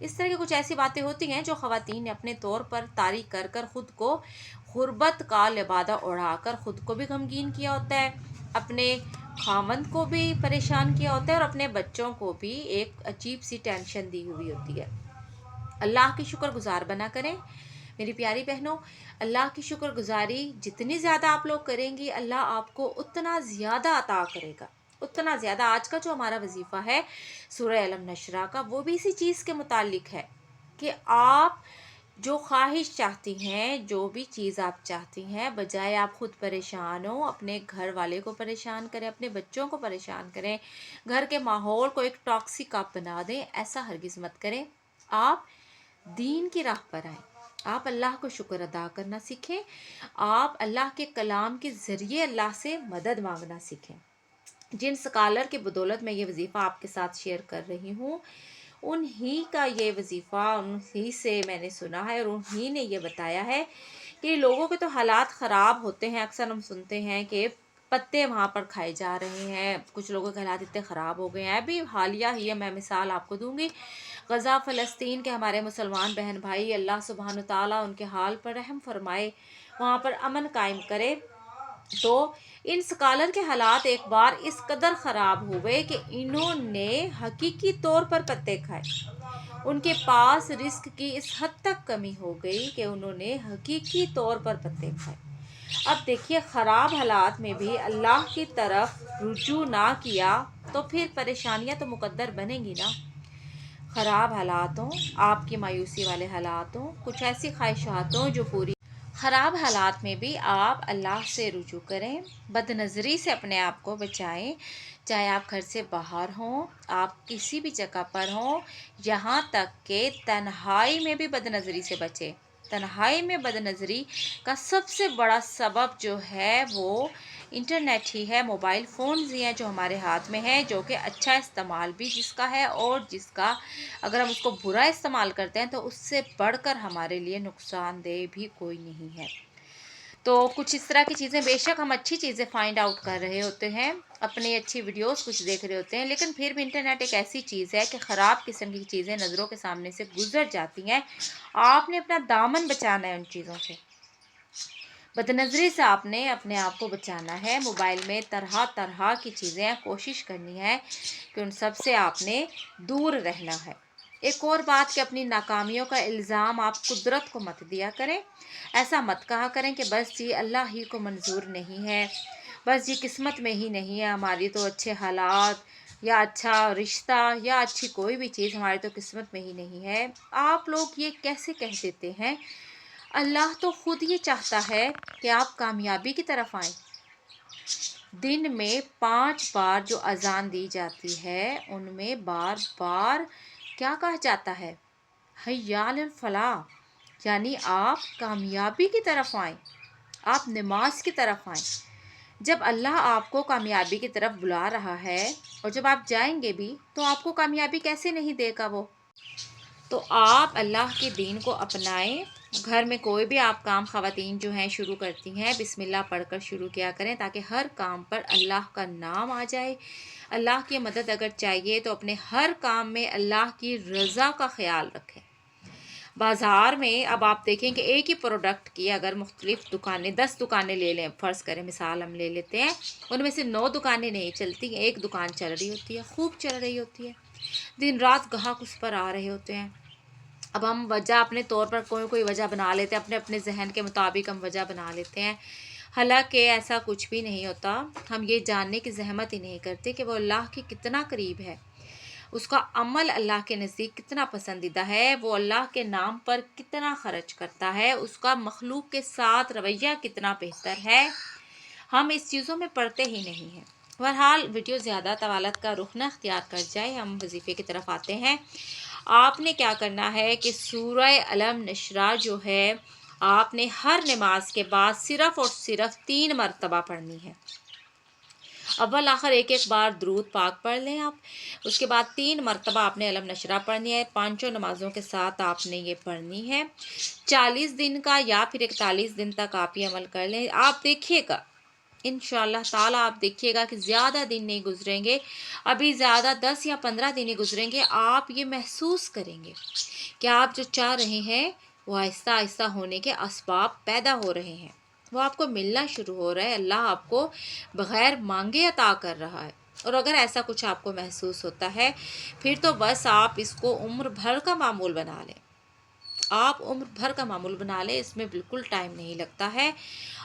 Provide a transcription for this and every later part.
اس طرح کی کچھ ایسی باتیں ہوتی ہیں جو خواتین نے اپنے طور پر طاری کر کر خود کو غربت کا لبادہ اڑا کر خود کو بھی غمگین کیا ہوتا ہے، اپنے خامند کو بھی پریشان کیا ہوتا ہے، اور اپنے بچوں کو بھی ایک عجیب سی ٹینشن دی ہوئی ہوتی ہے۔ اللہ کی شکر گزار بنا کریں میری پیاری بہنوں۔ اللہ کی شکر گزاری جتنی زیادہ آپ لوگ کریں گی، اللہ آپ کو اتنا زیادہ عطا کرے گا، اتنا زیادہ۔ آج کا جو ہمارا وظیفہ ہے سورہ علم نشرہ کا، وہ بھی اسی چیز کے متعلق ہے کہ آپ جو خواہش چاہتی ہیں، جو بھی چیز آپ چاہتی ہیں، بجائے آپ خود پریشان ہو، اپنے گھر والے کو پریشان کریں، اپنے بچوں کو پریشان کریں، گھر کے ماحول کو ایک ٹاکسک آپ بنا دیں، ایسا ہرگز مت کریں۔ آپ دین کی راہ پر آئیں، آپ اللہ کو شکر ادا کرنا سیکھیں، آپ اللہ کے کلام کے ذریعے اللہ سے مدد مانگنا سیکھیں۔ جن سکالر کے بدولت میں یہ وظیفہ آپ کے ساتھ شیئر کر رہی ہوں، انہی کا یہ وظیفہ انہی سے میں نے سنا ہے، اور انہی نے یہ بتایا ہے کہ لوگوں کے تو حالات خراب ہوتے ہیں۔ اکثر ہم سنتے ہیں کہ پتے وہاں پر کھائے جا رہے ہیں، کچھ لوگوں کے حالات اتنے خراب ہو گئے ہیں۔ ابھی حالیہ ہی میں مثال آپ کو دوں گی، غزہ فلسطین کے ہمارے مسلمان بہن بھائی، اللہ سبحانہ تعالیٰ ان کے حال پر رحم فرمائے، وہاں پر امن قائم کرے۔ تو ان سکالر کے حالات ایک بار اس قدر خراب ہوئے کہ انہوں نے حقیقی طور پر پتے کھائے، ان کے پاس رزق کی اس حد تک کمی ہو گئی کہ انہوں نے حقیقی طور پر پتے کھائے۔ اب دیکھیے، خراب حالات میں بھی اللہ کی طرف رجوع نہ کیا تو پھر پریشانیاں تو مقدر بنیں گی نا۔ خراب حالاتوں، آپ کی مایوسی والے حالاتوں، کچھ ایسی خواہشاتوں جو پوری، خراب حالات میں بھی آپ اللہ سے رجوع کریں، بد نظری سے اپنے آپ کو بچائیں، چاہے آپ گھر سے باہر ہوں، آپ کسی بھی جگہ پر ہوں، یہاں تک کہ تنہائی میں بھی بد نظری سے بچیں۔ تنہائی میں بد نظری کا سب سے بڑا سبب جو ہے وہ انٹرنیٹ ہی ہے، موبائل فونز ہی ہیں جو ہمارے ہاتھ میں ہیں، جو کہ اچھا استعمال بھی جس کا ہے، اور جس کا اگر ہم اس کو برا استعمال کرتے ہیں تو اس سے بڑھ کر ہمارے لیے نقصان دہ بھی کوئی نہیں ہے۔ تو کچھ اس طرح کی چیزیں، بے شک ہم اچھی چیزیں فائنڈ آؤٹ کر رہے ہوتے ہیں، اپنی اچھی ویڈیوز کچھ دیکھ رہے ہوتے ہیں، لیکن پھر بھی انٹرنیٹ ایک ایسی چیز ہے کہ خراب قسم کی چیزیں نظروں کے سامنے سے گزر جاتی ہیں۔ آپ نے اپنا دامن بچانا ہے ان چیزوں سے، بد نظری سے آپ نے اپنے آپ کو بچانا ہے۔ موبائل میں طرح طرح کی چیزیں، کوشش کرنی ہے کہ ان سب سے آپ نے دور رہنا ہے۔ ایک اور بات کہ اپنی ناکامیوں کا الزام آپ قدرت کو مت دیا کریں، ایسا مت کہا کریں کہ بس جی اللہ ہی کو منظور نہیں ہے، بس جی قسمت میں ہی نہیں ہے ہماری تو اچھے حالات یا اچھا رشتہ یا اچھی کوئی بھی چیز ہماری تو قسمت میں ہی نہیں ہے۔ آپ لوگ یہ کیسے کہہ دیتے ہیں؟ اللہ تو خود یہ چاہتا ہے کہ آپ کامیابی کی طرف آئیں۔ دن میں 5 بار جو اذان دی جاتی ہے، ان میں بار بار کیا کہا جاتا ہے؟ حی علی الفلاح، یعنی آپ کامیابی کی طرف آئیں، آپ نماز کی طرف آئیں۔ جب اللہ آپ کو کامیابی کی طرف بلا رہا ہے، اور جب آپ جائیں گے بھی تو آپ کو کامیابی کیسے نہیں دے گا وہ؟ تو آپ اللہ کے دین کو اپنائیں۔ گھر میں کوئی بھی آپ کام خواتین جو ہیں شروع کرتی ہیں، بسم اللہ پڑھ کر شروع کیا کریں، تاکہ ہر کام پر اللہ کا نام آ جائے۔ اللہ کی مدد اگر چاہیے تو اپنے ہر کام میں اللہ کی رضا کا خیال رکھیں۔ بازار میں اب آپ دیکھیں کہ ایک ہی پروڈکٹ کی اگر مختلف دکانیں، 10 دکانیں لے لیں، فرض کریں مثال ہم لے لیتے ہیں، ان میں سے 9 دکانیں نہیں چلتی، ایک دکان چل رہی ہوتی ہے، خوب چل رہی ہوتی ہے، دن رات گاہک اس پر آ رہے ہوتے ہیں۔ اب ہم وجہ اپنے طور پر کوئی وجہ بنا لیتے ہیں، اپنے ذہن کے مطابق ہم وجہ بنا لیتے ہیں، حالانکہ ایسا کچھ بھی نہیں ہوتا۔ ہم یہ جاننے کی زحمت ہی نہیں کرتے کہ وہ اللہ کے کتنا قریب ہے، اس کا عمل اللہ کے نزدیک کتنا پسندیدہ ہے، وہ اللہ کے نام پر کتنا خرچ کرتا ہے، اس کا مخلوق کے ساتھ رویہ کتنا بہتر ہے۔ ہم اس چیزوں میں پڑھتے ہی نہیں ہیں۔ بہرحال ویڈیو زیادہ طوالت کا رخ نہ اختیار کر جائے، ہم وظیفے کی طرف آتے ہیں۔ آپ نے کیا کرنا ہے کہ سورہ علم نشرہ جو ہے، آپ نے ہر نماز کے بعد صرف اور صرف 3 مرتبہ پڑھنی ہے۔ اول آخر ایک بار درود پاک پڑھ لیں آپ، اس کے بعد 3 مرتبہ آپ نے علم نشرہ پڑھنی ہے، 5 نمازوں کے ساتھ آپ نے یہ پڑھنی ہے۔ 40 دن کا یا پھر 41 دن تک آپ یہ عمل کر لیں، آپ دیکھیے گا انشاءاللہ تعالیٰ آپ دیکھیے گا کہ زیادہ دن نہیں گزریں گے، ابھی زیادہ 10 یا 15 دن ہی گزریں گے، آپ یہ محسوس کریں گے کہ آپ جو چاہ رہے ہیں وہ آہستہ آہستہ ہونے کے اسباب پیدا ہو رہے ہیں، وہ آپ کو ملنا شروع ہو رہا ہے، اللہ آپ کو بغیر مانگے عطا کر رہا ہے۔ اور اگر ایسا کچھ آپ کو محسوس ہوتا ہے پھر تو بس آپ اس کو عمر بھر کا معمول بنا لیں، آپ عمر بھر کا معمول بنا لیں، اس میں بالکل ٹائم نہیں لگتا ہے۔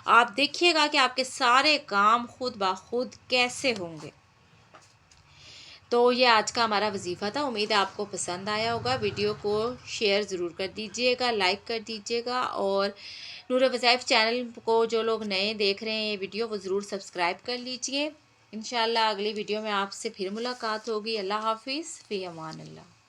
آپ دیکھیے گا کہ آپ کے سارے کام خود بخود کیسے ہوں گے۔ تو یہ آج کا ہمارا وظیفہ تھا، امید ہے آپ کو پسند آیا ہوگا، ویڈیو کو شیئر ضرور کر دیجئے گا، لائک کر دیجئے گا، اور نور وظائف چینل کو جو لوگ نئے دیکھ رہے ہیں یہ ویڈیو وہ ضرور سبسکرائب کر لیجئے۔ انشاءاللہ اگلی ویڈیو میں آپ سے پھر ملاقات ہوگی۔ اللہ حافظ، فی امان اللہ۔